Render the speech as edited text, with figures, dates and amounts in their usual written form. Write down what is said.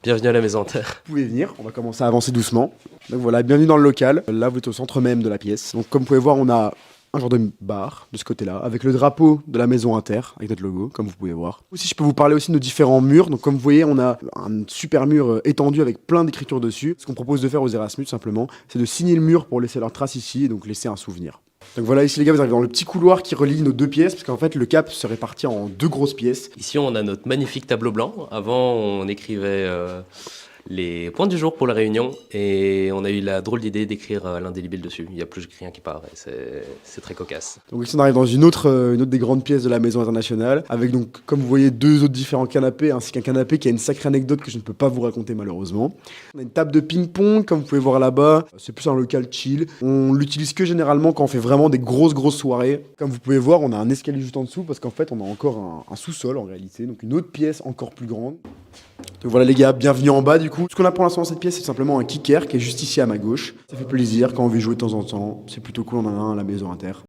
Bienvenue à la Maison Inter. Vous pouvez venir, on va commencer à avancer doucement. Donc voilà, bienvenue dans le local. Là, vous êtes au centre même de la pièce. Donc comme vous pouvez voir, on a un genre de bar de ce côté-là, avec le drapeau de la Maison Inter, avec notre logo, comme vous pouvez voir. Aussi, je peux vous parler aussi de nos différents murs. Donc comme vous voyez, on a un super mur étendu avec plein d'écritures dessus. Ce qu'on propose de faire aux Erasmus, simplement, c'est de signer le mur pour laisser leur trace ici et donc laisser un souvenir. Donc voilà, ici les gars, vous arrivez dans le petit couloir qui relie nos deux pièces, parce qu'en fait, le cap se répartit en deux grosses pièces. Ici, on a notre magnifique tableau blanc. Avant, on écrivait les points du jour pour la réunion et on a eu la drôle d'idée d'écrire l'indélébile dessus. Il n'y a plus rien qui part et c'est très cocasse. Donc ici on arrive dans une autre des grandes pièces de la Maison Internationale, avec donc, comme vous voyez, deux autres différents canapés, ainsi qu'un canapé qui a une sacrée anecdote que je ne peux pas vous raconter malheureusement. On a une table de ping-pong, comme vous pouvez voir là-bas, c'est plus un local chill. On l'utilise que généralement quand on fait vraiment des grosses soirées. Comme vous pouvez voir, on a un escalier juste en dessous, parce qu'en fait on a encore un sous-sol en réalité, donc une autre pièce encore plus grande. Donc voilà les gars, bienvenue en bas du coup. Ce qu'on a pour l'instant dans cette pièce, c'est simplement un kicker qui est juste ici à ma gauche. Ça fait plaisir quand on veut jouer de temps en temps, c'est plutôt cool, on en a un à la Maison Inter.